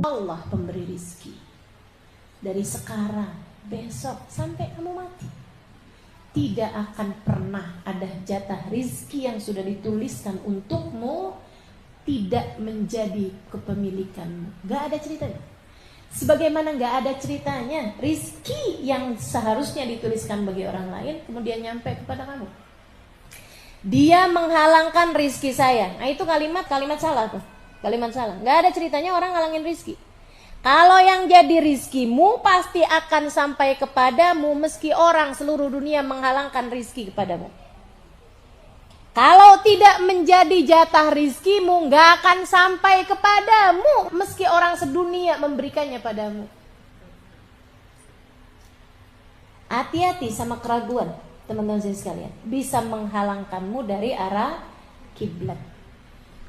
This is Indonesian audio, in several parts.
Allah pemberi rizki. Dari sekarang, besok, sampai kamu mati, tidak akan pernah ada jatah rizki yang sudah dituliskan untukmu tidak menjadi kepemilikanmu. Gak ada ceritanya. Sebagaimana gak ada ceritanya rizki yang seharusnya dituliskan bagi orang lain kemudian nyampe kepada kamu. Dia menghalangkan rizki saya. Nah itu kalimat salah tuh. Kalimat salah. Gak ada ceritanya orang ngalangin rizki. Kalau yang jadi rizkimu pasti akan sampai kepadamu meski orang seluruh dunia menghalangkan rizki kepadamu. Kalau tidak menjadi jatah rizkimu gak akan sampai kepadamu meski orang sedunia memberikannya padamu. Hati-hati sama keraguan, teman-teman sekalian. Bisa menghalangkanmu dari arah kiblat.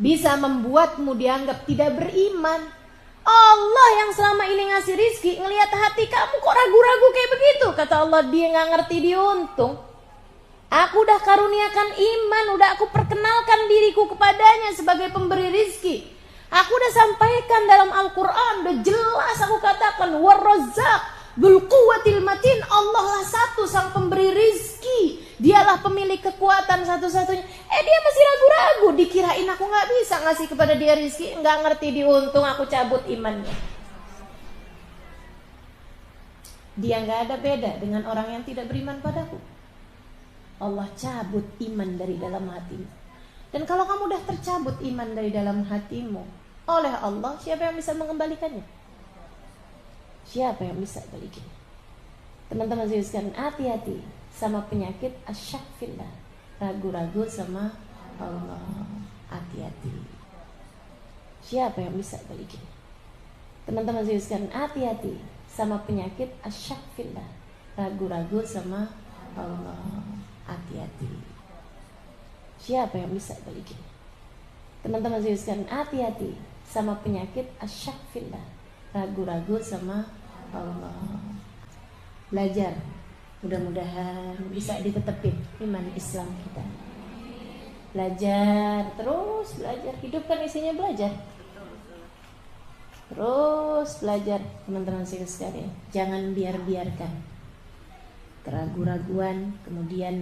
Bisa membuatmu dianggap tidak beriman. Allah yang selama ini ngasih rizki ngelihat hati kamu kok ragu-ragu kayak begitu. Kata Allah, dia gak ngerti diuntung. Aku udah karuniakan iman, udah aku perkenalkan diriku kepadanya sebagai pemberi rizki. Aku udah sampaikan dalam Al-Quran, udah jelas aku katakan War-Razzaq Dzul Quwwatil Matin, Allah lah satu sang pemberi rizki. Dialah pemilik kekuatan satu-satunya. Dia masih ragu-ragu, dikirain aku gak bisa ngasih kepada dia rizki. Gak ngerti diuntung, aku cabut imannya. Dia gak ada beda dengan orang yang tidak beriman padaku. Allah cabut iman dari dalam hatimu. Dan kalau kamu udah tercabut iman dari dalam hatimu oleh Allah, siapa yang bisa mengembalikannya? Siapa yang bisa balikin? Teman-teman sekalian, hati-hati sama penyakit asyak fillah, ragu-ragu sama Allah. Hati-hati. Siapa yang bisa balikin? Teman-teman sekalian, hati-hati sama penyakit asyak fillah, ragu-ragu sama Allah. Hati-hati. Siapa yang bisa balikin? Teman-teman sekalian, hati-hati sama penyakit asyak fillah, ragu-ragu sama Allah. Belajar, mudah-mudahan bisa ditetepin iman Islam kita. Belajar, terus belajar. Hidup kan isinya belajar. Terus belajar, teman-teman sekalian. Jangan biarkan keraguan-raguan kemudian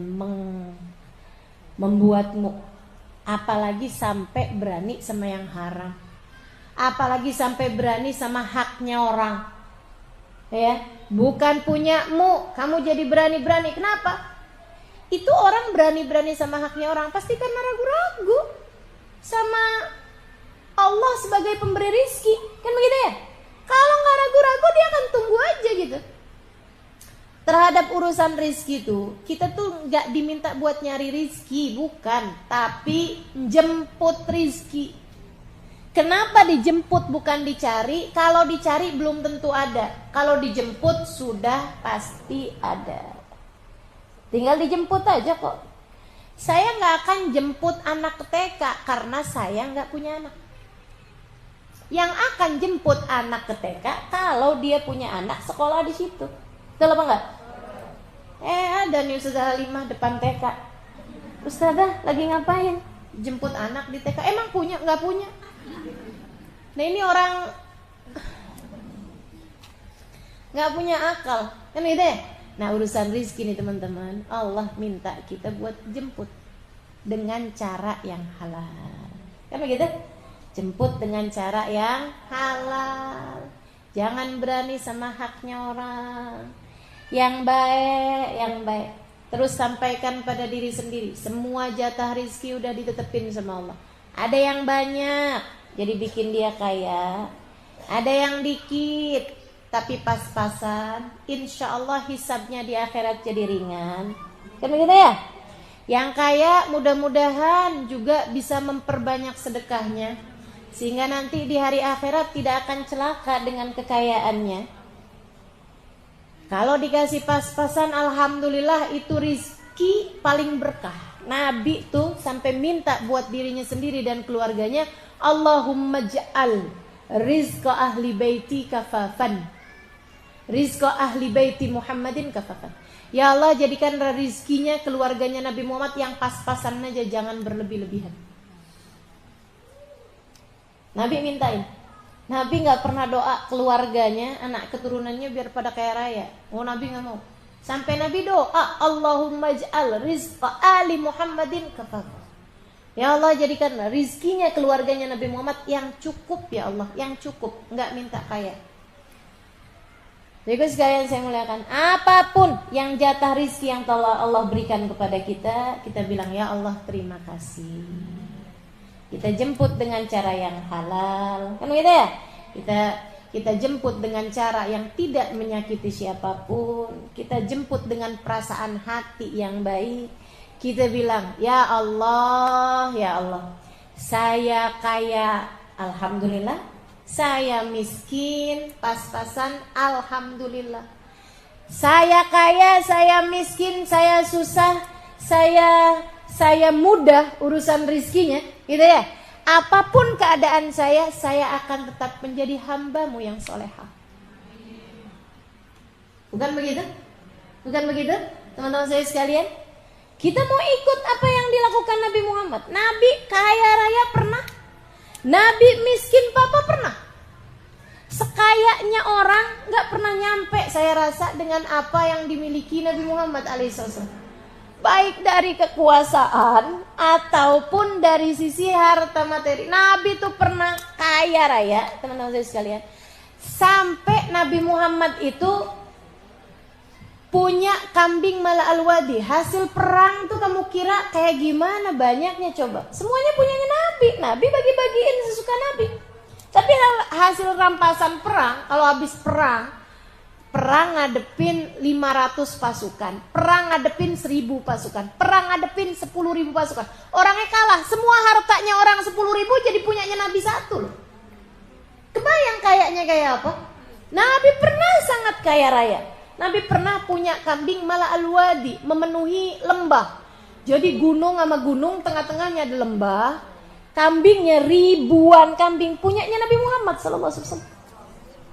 membuatmu apalagi sampai berani sama yang haram. Apalagi sampai berani sama haknya orang. Ya, bukan punyamu, kamu jadi berani-berani. Kenapa? Itu orang berani-berani sama haknya orang pasti karena ragu-ragu sama Allah sebagai pemberi rizki. Kan begitu ya? Kalau nggak ragu-ragu dia akan tunggu aja gitu. Terhadap urusan rizki itu, kita tuh nggak diminta buat nyari rizki, bukan, tapi jemput rizki. Kenapa dijemput bukan dicari? Kalau dicari belum tentu ada. Kalau dijemput sudah pasti ada. Tinggal dijemput aja kok. Saya nggak akan jemput anak ke TK karena saya nggak punya anak. Yang akan jemput anak ke TK kalau dia punya anak sekolah di situ. Betul apa enggak? Ada nih Ustazah Halimah depan TK. Ustazah lagi ngapain? Jemput anak di TK. Emang punya? Nggak punya. Nah ini orang nggak punya akal. Kan gitu ya? Nah urusan rizki nih teman-teman, Allah minta kita buat jemput dengan cara yang halal. Kan begitu? Jemput dengan cara yang halal. Jangan berani sama haknya orang. Yang baik. Terus sampaikan pada diri sendiri, semua jatah rizki udah ditetepin sama Allah. Ada yang banyak, jadi bikin dia kaya. Ada yang dikit, tapi pas-pasan, insya Allah hisabnya di akhirat jadi ringan. Kan begitu ya? Yang kaya mudah-mudahan juga bisa memperbanyak sedekahnya, sehingga nanti di hari akhirat tidak akan celaka dengan kekayaannya. Kalau dikasih pas-pasan, alhamdulillah itu rizki paling berkah. Nabi tuh sampai minta buat dirinya sendiri dan keluarganya, Allahumma ja'al rizqa ahli baiti kafafan, rizqa ahli baiti Muhammadin kafafan. Ya Allah, jadikan rizkinya keluarganya Nabi Muhammad yang pas-pasan aja, jangan berlebih-lebihan. Nabi mintain. Nabi nggak pernah doa keluarganya, anak keturunannya biar pada kaya raya. Oh, Nabi nggak mau. Sampai Nabi doa, Allahumma ij'al rizqa ali Muhammadin kafaf. Ya Allah, jadikan rizkinya keluarganya Nabi Muhammad yang cukup ya Allah, yang cukup, nggak minta kaya. Jadi sekalian saya muliakan, apapun yang jatah rizki yang telah Allah berikan kepada kita, kita bilang ya Allah terima kasih. Kita jemput dengan cara yang halal, kan gitu ya? Kita jemput dengan cara yang tidak menyakiti siapapun. Kita jemput dengan perasaan hati yang baik. Kita bilang, ya Allah, saya kaya, alhamdulillah. Saya miskin, pas-pasan, alhamdulillah. Saya kaya, saya miskin, saya susah, saya mudah urusan rizkinya, gitu ya. Apapun keadaan saya akan tetap menjadi hambamu yang solehah. Bukan begitu? Bukan begitu, teman-teman saya sekalian? Kita mau ikut apa yang dilakukan Nabi Muhammad. Nabi kaya raya pernah, Nabi miskin papa pernah. Sekayanya orang gak pernah nyampe saya rasa dengan apa yang dimiliki Nabi Muhammad alaihissalam. Baik dari kekuasaan ataupun dari sisi harta materi. Nabi itu pernah kaya raya, teman-teman saya sekalian. Sampai Nabi Muhammad itu punya kambing mala al-wadi. Hasil perang tuh kamu kira kayak gimana banyaknya coba. Semuanya punyanya Nabi. Nabi bagi-bagiin sesuka Nabi. Tapi hasil rampasan perang, kalau habis perang ngadepin 500 pasukan, perang ngadepin 1000 pasukan, perang ngadepin 10.000 pasukan. Orangnya kalah, semua hartanya orang 10.000 jadi punyanya Nabi satu loh. Kebayang kayaknya kayak apa? Nabi pernah sangat kaya raya. Nabi pernah punya kambing mala al-wadi, memenuhi lembah. Jadi gunung sama gunung, tengah-tengahnya ada lembah. Kambingnya ribuan kambing, punyanya Nabi Muhammad SAW.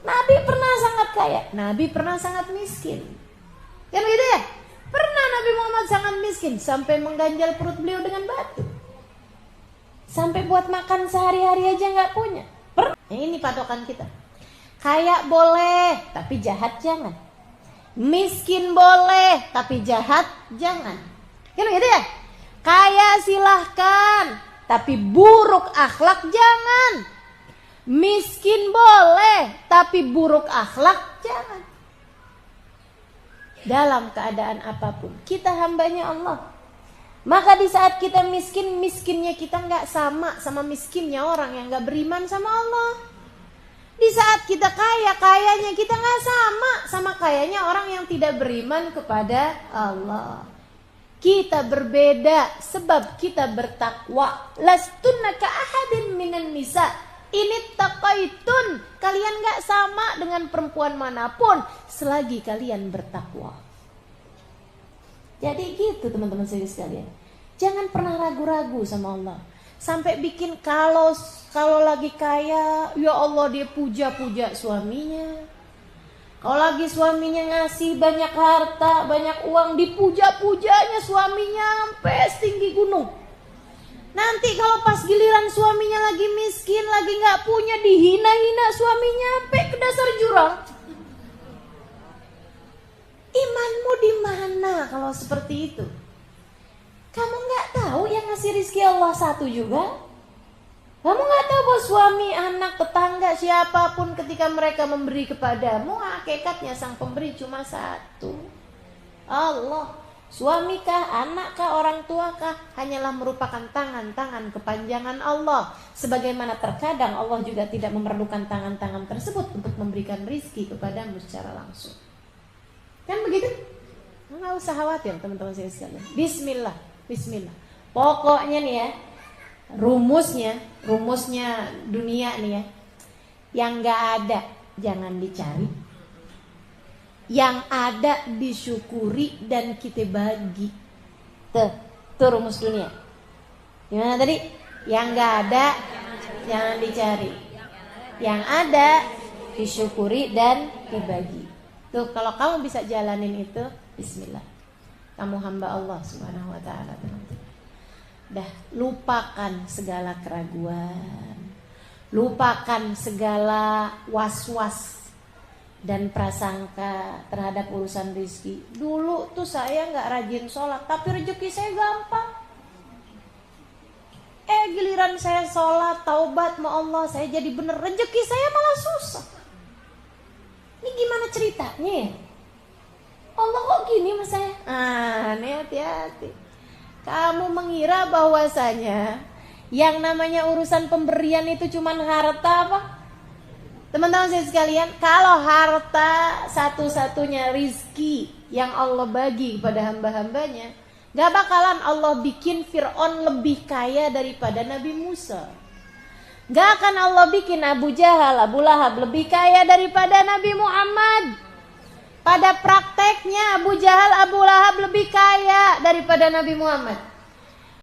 Nabi pernah sangat kaya, Nabi pernah sangat miskin. Kan gitu ya? Pernah Nabi Muhammad sangat miskin, sampai mengganjal perut beliau dengan batu. Sampai buat makan sehari-hari aja gak punya. Ini patokan kita. Kaya boleh, tapi jahat jangan. Miskin boleh, tapi jahat jangan. Kan gitu ya? Kaya silahkan, tapi buruk akhlak jangan. Miskin boleh, tapi buruk akhlak jangan. Dalam keadaan apapun, kita hambanya Allah. Maka di saat kita miskin, miskinnya kita gak sama miskinnya orang yang gak beriman sama Allah. Di saat kita kaya, kayanya kita gak sama kayanya orang yang tidak beriman kepada Allah. Kita berbeda sebab kita bertakwa. Lastunna ka ahadin minan nisa. Ini taqaitun. Kalian gak sama dengan perempuan manapun selagi kalian bertakwa. Jadi gitu teman-teman saya sekalian. Jangan pernah ragu-ragu sama Allah. Sampai bikin kalau lagi kaya, ya Allah dia puja-puja suaminya. Kalau lagi suaminya ngasih banyak harta, banyak uang, dipuja-pujanya suaminya sampai setinggi gunung. Nanti kalau pas giliran suaminya lagi miskin, lagi gak punya, dihina-hina suaminya sampai ke dasar jurang. Imanmu di mana kalau seperti itu? Kamu gak tahu yang ngasih rizki Allah satu juga? Kamu gak tahu bahwa suami, anak, tetangga, siapapun ketika mereka memberi kepadamu, hakikatnya sang pemberi cuma satu, Allah. Suamikah, anakkah, orang tuakah, hanyalah merupakan tangan-tangan kepanjangan Allah. Sebagaimana terkadang Allah juga tidak memerlukan tangan-tangan tersebut untuk memberikan rizki kepadamu secara langsung. Kan begitu? Nggak usah khawatir teman-teman saya sekalian. Bismillah. Pokoknya nih ya, rumusnya dunia nih ya, yang nggak ada jangan dicari, yang ada disyukuri dan kita bagi. Tuh rumus dunia. Gimana tadi? Yang nggak ada jangan dicari, yang ada disyukuri dan dibagi. Tuh kalau kamu bisa jalanin itu, bismillah, kamu hamba Allah Subhanahu wa taala. Dah lupakan segala keraguan, Lupakan segala was-was dan prasangka terhadap urusan rizki. Dulu tuh saya nggak rajin sholat, tapi rezeki saya gampang. Giliran saya sholat, taubat sama Allah, saya jadi bener, rezeki saya malah susah. Ini gimana ceritanya ya? Allah kok gini sama saya? Nih hati-hati. Kamu mengira bahwasanya yang namanya urusan pemberian itu cuman harta apa? Teman-teman saya sekalian, kalau harta satu-satunya rizki yang Allah bagi kepada hamba-hambanya, gak bakalan Allah bikin Fir'aun lebih kaya daripada Nabi Musa. Gak akan Allah bikin Abu Jahal, Abu Lahab lebih kaya daripada Nabi Muhammad. Pada prakteknya Abu Jahal, Abu Lahab lebih kaya daripada Nabi Muhammad.